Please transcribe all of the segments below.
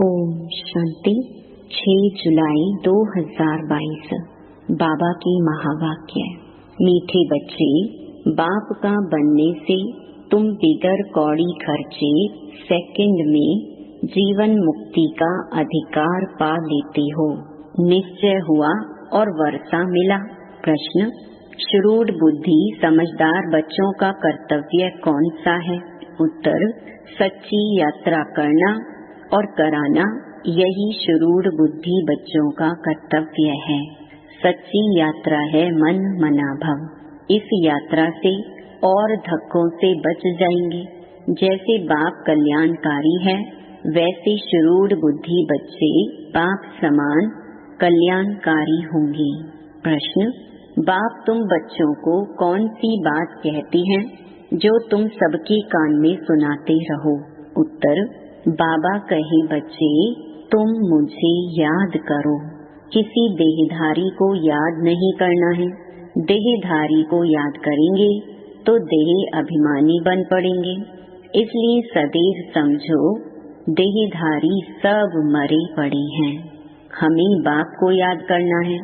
ओम शांति। 6 जुलाई 2022 बाबा की महावाक्य। मीठे बच्चे, बाप का बनने से तुम बिगर कौड़ी खर्चे सेकंड में जीवन मुक्ति का अधिकार पा लेते हो। निश्चय हुआ और वर्षा मिला। प्रश्न, श्रूड बुद्धि समझदार बच्चों का कर्तव्य कौन सा है? उत्तर, सच्ची यात्रा करना और कराना, यही श्रूड बुद्धि बच्चों का कर्तव्य है। सच्ची यात्रा है मन मना भव। इस यात्रा से और धक्कों से बच जाएंगे। जैसे बाप कल्याणकारी है, वैसे श्रूड बुद्धि बच्चे बाप समान कल्याणकारी होंगे। प्रश्न, बाप तुम बच्चों को कौन सी बात कहती हैं जो तुम सबके कान में सुनाते रहो? उत्तर, बाबा कहे बच्चे तुम मुझे याद करो। किसी देहधारी को याद नहीं करना है। देहधारी को याद करेंगे तो देह अभिमानी बन पड़ेंगे। इसलिए सदैव समझो देहधारी सब मरे पड़े हैं। हमें बाप को याद करना है।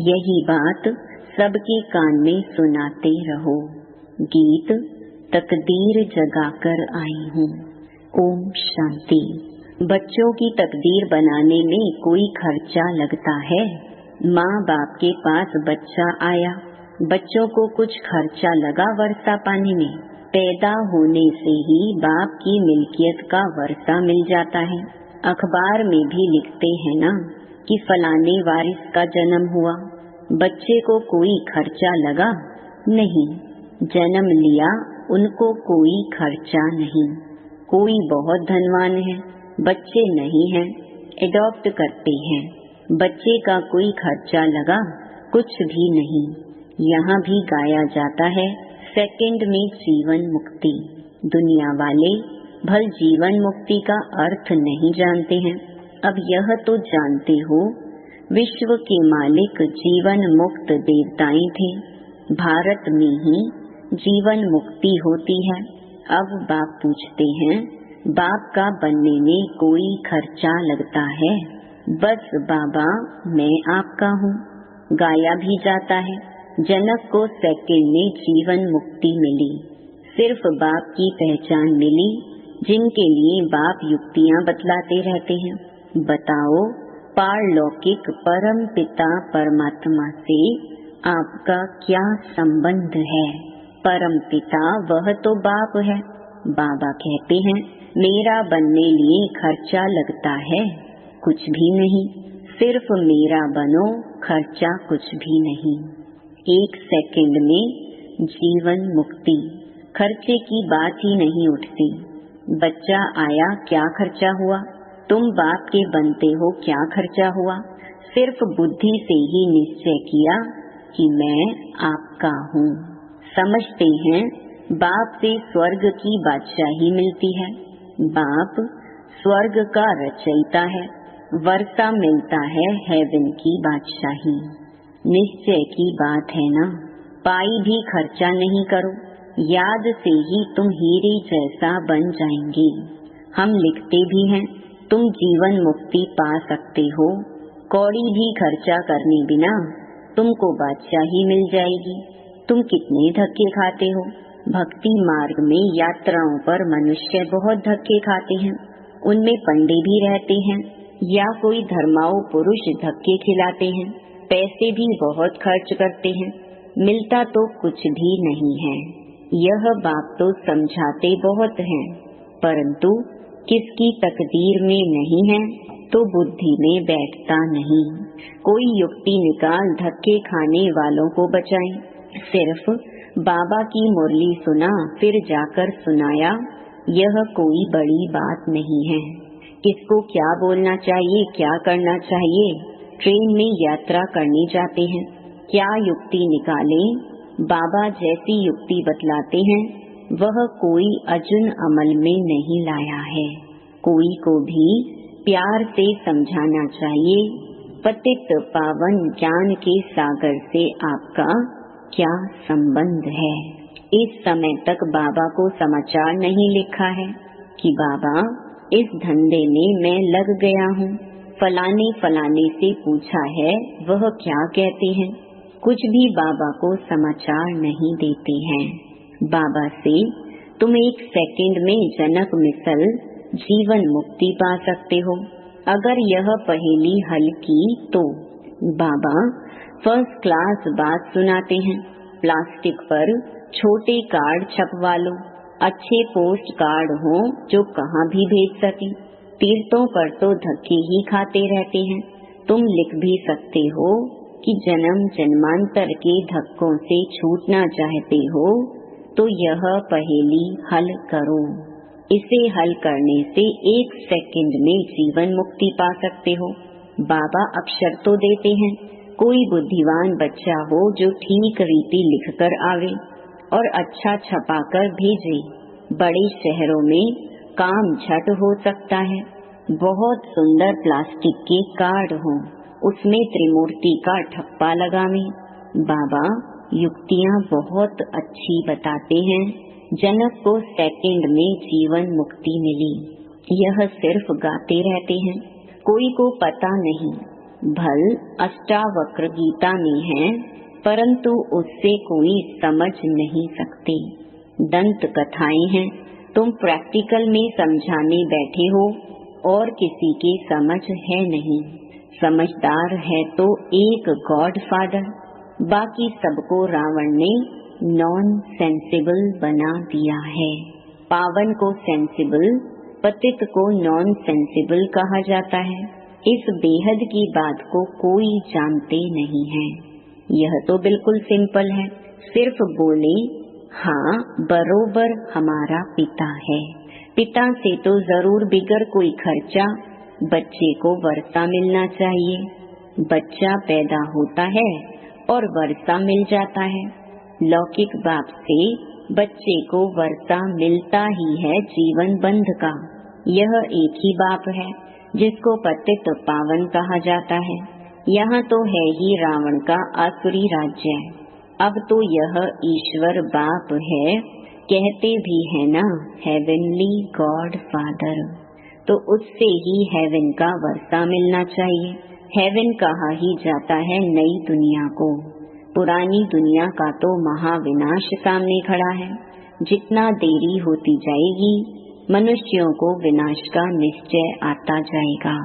यही बात सबके कान में सुनाते रहो। गीत तकदीर जगाकर आई हूँ। ओम शांति। बच्चों की तकदीर बनाने में कोई खर्चा लगता है? माँ बाप के पास बच्चा आया, बच्चों को कुछ खर्चा लगा वर्षा पाने में। पैदा होने से ही बाप की मिल्कियत का वर्षा मिल जाता है। अखबार में भी लिखते हैं ना कि फलाने वारिस का जन्म हुआ। बच्चे को कोई खर्चा लगा? नहीं। जन्म लिया, उनको कोई खर्चा नहीं। कोई बहुत धनवान है, बच्चे नहीं हैं, एडॉप्ट करते हैं। बच्चे का कोई खर्चा लगा? कुछ भी नहीं। यहाँ भी गाया जाता है सेकंड में जीवन मुक्ति। दुनिया वाले भल जीवन मुक्ति का अर्थ नहीं जानते हैं। अब यह तो जानते हो विश्व के मालिक जीवन मुक्त देवताएं थे। भारत में ही जीवन मुक्ति होती है। अब बाप पूछते हैं, बाप का बनने में कोई खर्चा लगता है? बस बाबा मैं आपका हूँ। गाया भी जाता है, जनक को सेकंड में जीवन मुक्ति मिली। सिर्फ बाप की पहचान मिली, जिनके लिए बाप युक्तियाँ बतलाते रहते हैं। बताओ, पारलौकिक परम पिता परमात्मा से आपका क्या संबंध है? परम पिता वह तो बाप है। बाबा कहते हैं मेरा बनने लिए खर्चा लगता है? कुछ भी नहीं। सिर्फ मेरा बनो, खर्चा कुछ भी नहीं। 1 सेकंड में जीवन मुक्ति। खर्चे की बात ही नहीं उठती। बच्चा आया, क्या खर्चा हुआ? तुम बाप के बनते हो, क्या खर्चा हुआ? सिर्फ बुद्धि से ही निश्चय किया कि मैं आपका हूँ। समझते हैं बाप से स्वर्ग की बादशाही मिलती है। बाप स्वर्ग का रचयिता है। वर्षा मिलता है हेवन की बादशाही। निश्चय की बात है ना। पाई भी खर्चा नहीं करो, याद से ही तुम हीरे जैसा बन जाएंगे। हम लिखते भी हैं तुम जीवन मुक्ति पा सकते हो। कौड़ी भी खर्चा करने बिना तुमको बादशाही मिल जाएगी। तुम कितने धक्के खाते हो। भक्ति मार्ग में यात्राओं पर मनुष्य बहुत धक्के खाते हैं। उनमें पंडे भी रहते हैं या कोई धर्माऊ पुरुष धक्के खिलाते हैं। पैसे भी बहुत खर्च करते हैं, मिलता तो कुछ भी नहीं है। यह बात तो समझाते बहुत हैं, परंतु किसकी तकदीर में नहीं है तो बुद्धि में बैठता नहीं। कोई युक्ति निकाल धक्के खाने वालों को बचाएं। सिर्फ बाबा की मुरली सुना फिर जाकर सुनाया, यह कोई बड़ी बात नहीं है। किसको क्या बोलना चाहिए, क्या करना चाहिए? ट्रेन में यात्रा करने जाते हैं, क्या युक्ति निकालें? बाबा जैसी युक्ति बतलाते हैं वह कोई अजुन अमल में नहीं लाया है। कोई को भी प्यार से समझाना चाहिए। पतित पावन ज्ञान के सागर से आपका क्या संबंध है? इस समय तक बाबा को समाचार नहीं लिखा है कि बाबा इस धंधे में मैं लग गया हूँ। फलाने फलाने से पूछा है, वह क्या कहते हैं। कुछ भी बाबा को समाचार नहीं देते हैं। बाबा से तुम 1 सेकंड में जनक मिसल जीवन मुक्ति पा सकते हो। अगर यह पहेली हल की तो बाबा फर्स्ट क्लास बात सुनाते हैं। प्लास्टिक पर छोटे कार्ड छपवा लो, अच्छे पोस्ट कार्ड हो जो कहाँ भी भेज सके। तीर्थों पर तो धक्के ही खाते रहते हैं। तुम लिख भी सकते हो कि जन्म जन्मांतर के धक्कों से छूटना चाहते हो तो यह पहेली हल करो। इसे हल करने से 1 सेकंड में जीवन मुक्ति पा सकते हो। बाबा अक्षर तो देते हैं। कोई बुद्धिमान बच्चा हो जो ठीक रीति लिखकर आवे और अच्छा छपाकर भेजे। बड़े शहरों में काम झट हो सकता है। बहुत सुंदर प्लास्टिक के कार्ड हों, उसमें त्रिमूर्ति का ठप्पा लगावे। बाबा युक्तियाँ बहुत अच्छी बताते हैं। जनक को सेकंड में जीवन मुक्ति मिली। यह सिर्फ गाते रहते हैं, कोई को पता नहीं। भल अष्टावक्र गीता में है, परंतु उससे कोई समझ नहीं सकते। दंत कथाएं हैं, तुम प्रैक्टिकल में समझाने बैठे हो और किसी की समझ है नहीं। समझदार है तो एक गॉडफादर, बाकी सबको रावण ने नॉन सेंसिबल बना दिया है। पावन को सेंसिबल, पतित को नॉन सेंसिबल कहा जाता है। इस बेहद की बात को कोई जानते नहीं है। यह तो बिल्कुल सिंपल है, सिर्फ बोले हाँ बरोबर हमारा पिता है। पिता से तो जरूर बिगर कोई खर्चा बच्चे को वर्षा मिलना चाहिए। बच्चा पैदा होता है और वर्षा मिल जाता है। लौकिक बाप से बच्चे को वर्षा मिलता ही है जीवन बंध का। यह एक ही बाप है जिसको पतित पावन कहा जाता है। यहाँ तो है ही रावण का आसुरी राज्य। अब तो यह ईश्वर बाप है, कहते भी है ना हेवनली गॉड फादर, तो उससे ही हेवन का वर्षा मिलना चाहिए। हेवन कहा ही जाता है नई दुनिया को। पुरानी दुनिया का तो महाविनाश सामने खड़ा है। जितना देरी होती जाएगी मनुष्यों को विनाश का निश्चय आता जाएगा।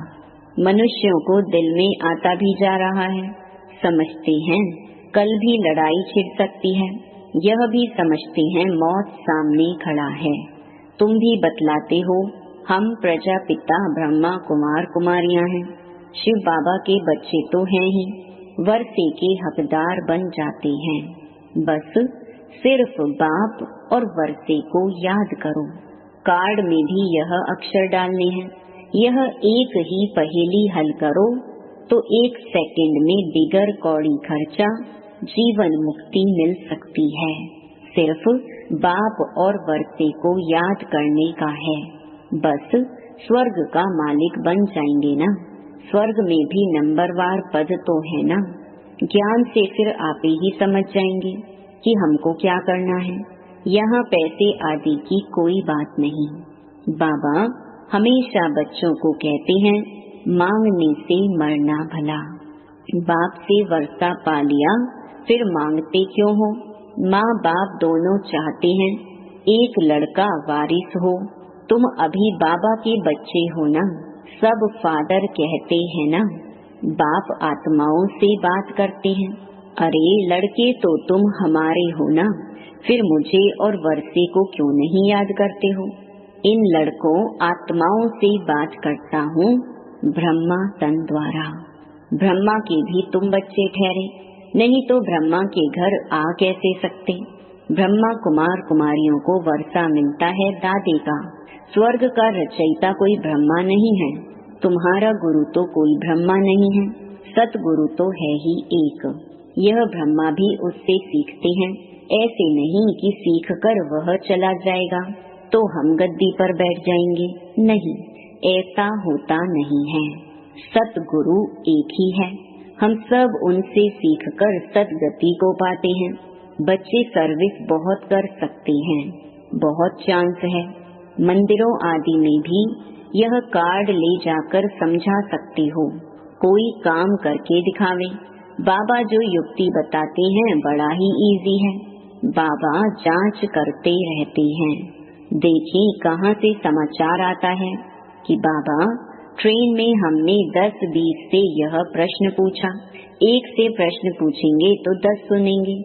मनुष्यों को दिल में आता भी जा रहा है। समझते हैं कल भी लड़ाई छिड़ सकती है। यह भी समझते हैं मौत सामने खड़ा है। तुम भी बतलाते हो हम प्रजापिता ब्रह्मा कुमार कुमारियां हैं। शिव बाबा के बच्चे तो हैं ही, वर्षे के हकदार बन जाते हैं। बस सिर्फ बाप और वर्षे को याद करो। कार्ड में भी यह अक्षर डालने हैं। यह एक ही पहेली हल करो तो 1 सेकंड में बिगर कौड़ी खर्चा जीवन मुक्ति मिल सकती है। सिर्फ बाप और वर्षे को याद करने का है। बस स्वर्ग का मालिक बन जाएंगे ना। स्वर्ग में भी नंबरवार पद तो है ना। ज्ञान से फिर आप ही समझ जाएंगे कि हमको क्या करना है। यहाँ पैसे आदि की कोई बात नहीं। बाबा हमेशा बच्चों को कहते हैं मांगने से मरना भला। बाप से वर्षा पा लिया फिर मांगते क्यों हो। माँ बाप दोनों चाहते हैं एक लड़का वारिस हो। तुम अभी बाबा के बच्चे हो ना। सब फादर कहते हैं ना। बाप आत्माओं से बात करते हैं। अरे लड़के तो तुम हमारे हो ना, फिर मुझे और वर्षे को क्यों नहीं याद करते हो। इन लड़कों आत्माओं से बात करता हूँ ब्रह्मा तन द्वारा। ब्रह्मा के भी तुम बच्चे ठहरे, नहीं तो ब्रह्मा के घर आ कैसे सकते। ब्रह्मा कुमार कुमारियों को वर्षा मिलता है दादे का। स्वर्ग का रचयिता कोई ब्रह्मा नहीं है। तुम्हारा गुरु तो कोई ब्रह्मा नहीं है, सतगुरु तो है ही एक। यह ब्रह्मा भी उससे सीखते हैं। ऐसे नहीं कि सीख कर वह चला जाएगा तो हम गद्दी पर बैठ जाएंगे। नहीं, ऐसा होता नहीं है। सतगुरु एक ही है। हम सब उनसे सीखकर सदगति को पाते हैं। बच्चे सर्विस बहुत कर सकते हैं, बहुत चांस है। मंदिरों आदि में भी यह कार्ड ले जाकर समझा सकते हो। कोई काम करके दिखावे। बाबा जो युक्ति बताते हैं बड़ा ही इजी है। बाबा जांच करते रहते हैं। देखिए कहाँ से समाचार आता है कि बाबा ट्रेन में हमने 10-20 से यह प्रश्न पूछा। एक से प्रश्न पूछेंगे तो 10 सुनेंगे।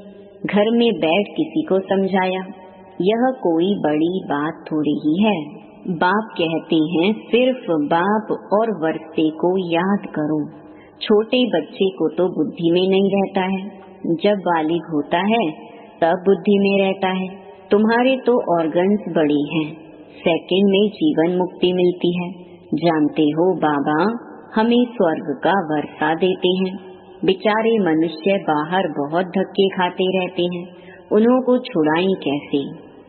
घर में बैठ किसी को समझाया। यह कोई बड़ी बात थोड़ी ही है। बाप कहते हैं सिर्फ बाप और वर्षे को याद करो। छोटे बच्चे को तो बुद्धि में नहीं रहता है, जब बालिग होता है तब बुद्धि में रहता है। तुम्हारे तो ऑर्गन्स बड़े हैं, सेकंड में जीवन मुक्ति मिलती है। जानते हो बाबा हमें स्वर्ग का वर्षा देते हैं। बेचारे मनुष्य बाहर बहुत धक्के खाते रहते हैं, उन्हों को छुड़ाएं कैसे?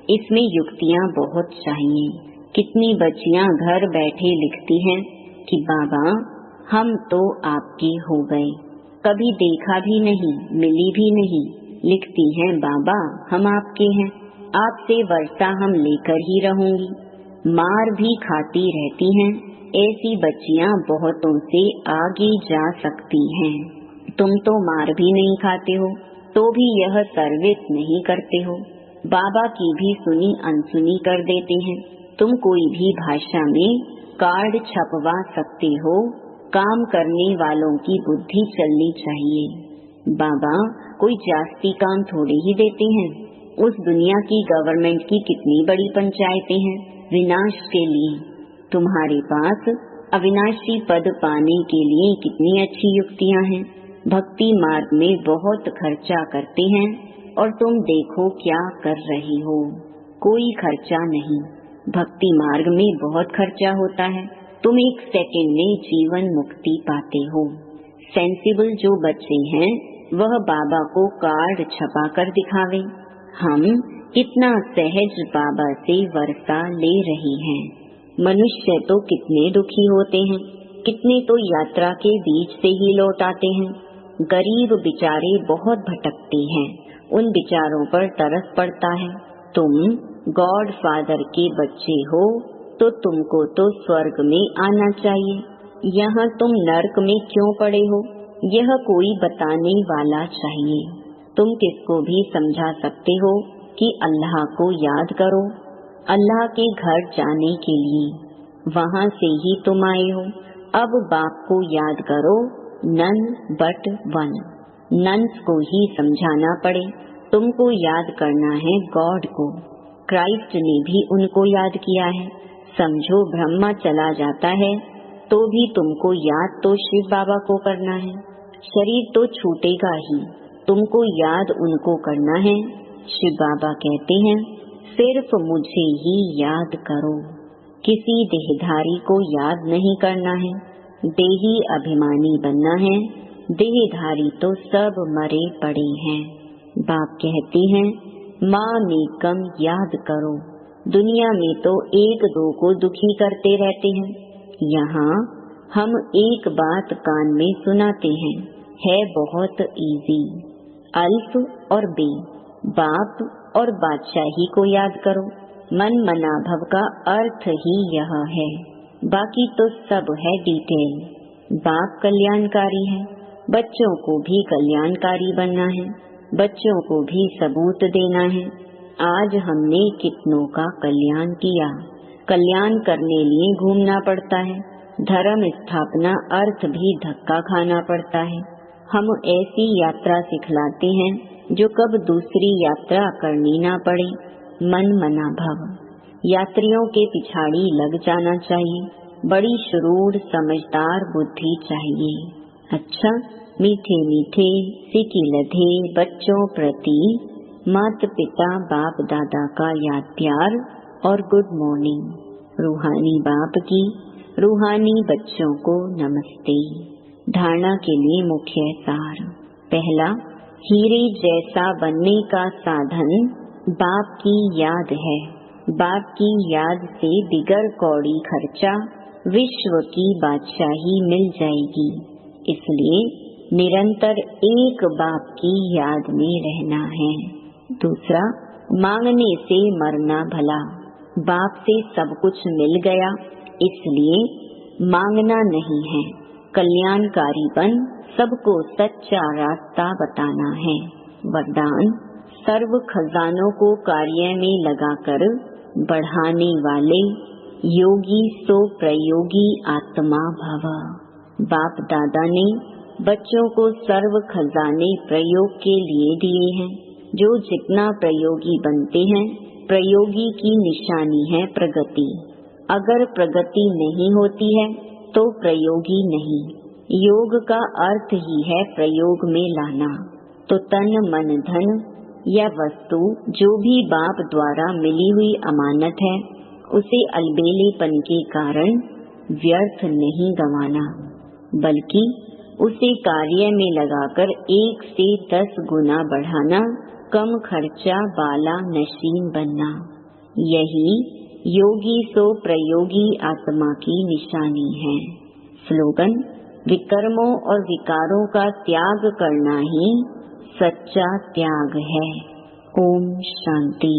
इसमें युक्तियाँ बहुत चाहिए। कितनी बच्चियाँ घर बैठे लिखती हैं कि बाबा हम तो आपके हो गए, कभी देखा भी नहीं, मिली भी नहीं। लिखती हैं बाबा हम आपके हैं, आपसे वर्षा हम लेकर ही रहूंगी। मार भी खाती रहती हैं। ऐसी बच्चियाँ बहुतों से आगे जा सकती हैं। तुम तो मार भी नहीं खाते हो, तो भी यह सर्विस नहीं करते हो। बाबा की भी सुनी अनसुनी कर देते हैं। तुम कोई भी भाषा में कार्ड छपवा सकते हो। काम करने वालों की बुद्धि चलनी चाहिए। बाबा कोई जास्ती काम थोड़े ही देते हैं। उस दुनिया की गवर्नमेंट की कितनी बड़ी पंचायतें हैं विनाश के लिए। तुम्हारे पास अविनाशी पद पाने के लिए कितनी अच्छी युक्तियाँ हैं। भक्ति मार्ग में बहुत खर्चा करते हैं और तुम देखो क्या कर रही हो। कोई खर्चा नहीं। भक्ति मार्ग में बहुत खर्चा होता है। तुम एक सेकंड में जीवन मुक्ति पाते हो। सेंसिबल जो बच्चे हैं वह बाबा को कार्ड छपा कर दिखावे। हम कितना सहज बाबा से वर्षा ले रही हैं। मनुष्य तो कितने दुखी होते हैं, कितने तो यात्रा के बीच से ही लौट आते हैं। गरीब बेचारे बहुत भटकते हैं, उन बेचारों पर तरस पड़ता है। तुम गॉड फादर के बच्चे हो तो तुमको तो स्वर्ग में आना चाहिए। यहाँ तुम नर्क में क्यों पड़े हो, यह कोई बताने वाला चाहिए। तुम किसको भी समझा सकते हो कि अल्लाह को याद करो। अल्लाह के घर जाने के लिए वहाँ से ही तुम आए हो। अब बाप को याद करो। None but one. नन्स को ही समझाना पड़े। तुमको याद करना है गॉड को। क्राइस्ट ने भी उनको याद किया है। समझो ब्रह्मा चला जाता है तो भी तुमको याद तो शिव बाबा को करना है। शरीर तो छूटेगा ही, तुमको याद उनको करना है। शिव बाबा कहते हैं सिर्फ मुझे ही याद करो। किसी देहधारी को याद नहीं करना है। देही अभिमानी बनना है। देहधारी तो सब मरे पड़े हैं। बाप कहते हैं माँ नेकम याद करो। दुनिया में तो एक दो को दुखी करते रहते हैं। यहाँ हम एक बात कान में सुनाते हैं, है बहुत इजी। अल्फ और बे, बाप और बादशाही को याद करो। मन मनाभव का अर्थ ही यह है, बाकी तो सब है डिटेल। बाप कल्याणकारी है, बच्चों को भी कल्याणकारी बनना है। बच्चों को भी सबूत देना है। आज हमने कितनों का कल्याण किया। कल्याण करने लिए घूमना पड़ता है। धर्म स्थापना अर्थ भी धक्का खाना पड़ता है। हम ऐसी यात्रा सिखलाते हैं जो कब दूसरी यात्रा करनी ना पड़े। मन मना भव। यात्रियों के पिछाड़ी लग जाना चाहिए। बड़ी शुरूर समझदार बुद्धि चाहिए। अच्छा, मीठे मीठे सिकी लधे बच्चों प्रति माता पिता बाप दादा का याद प्यार और गुड मॉर्निंग। रूहानी बाप की रूहानी बच्चों को नमस्ते। धारणा के लिए मुख्य सार। पहला, हीरे जैसा बनने का साधन बाप की याद है। बाप की याद से बिगर कौड़ी खर्चा विश्व की बादशाही मिल जाएगी। इसलिए निरंतर एक बाप की याद में रहना है। दूसरा, मांगने से मरना भला। बाप से सब कुछ मिल गया, इसलिए मांगना नहीं है। कल्याणकारी बन सबको सच्चा रास्ता बताना है। वरदान, सर्व खजानों को कार्य में लगाकर बढ़ाने वाले योगी सो प्रयोगी आत्मा भव। बाप दादा ने बच्चों को सर्व खजाने प्रयोग के लिए दिए हैं। जो जितना प्रयोगी बनते हैं, प्रयोगी की निशानी है प्रगति। अगर प्रगति नहीं होती है तो प्रयोगी नहीं। योग का अर्थ ही है प्रयोग में लाना। तो तन मन धन या वस्तु जो भी बाप द्वारा मिली हुई अमानत है, उसे अलबेलेपन के कारण व्यर्थ नहीं गंवाना, बल्कि उसे कार्य में लगाकर 1 से 10 गुना बढ़ाना, कम खर्चा वाला नशीन बनना। यही योगी सो प्रयोगी आत्मा की निशानी है। स्लोगन, विकर्मों और विकारों का त्याग करना ही सच्चा त्याग है। ओम शांति।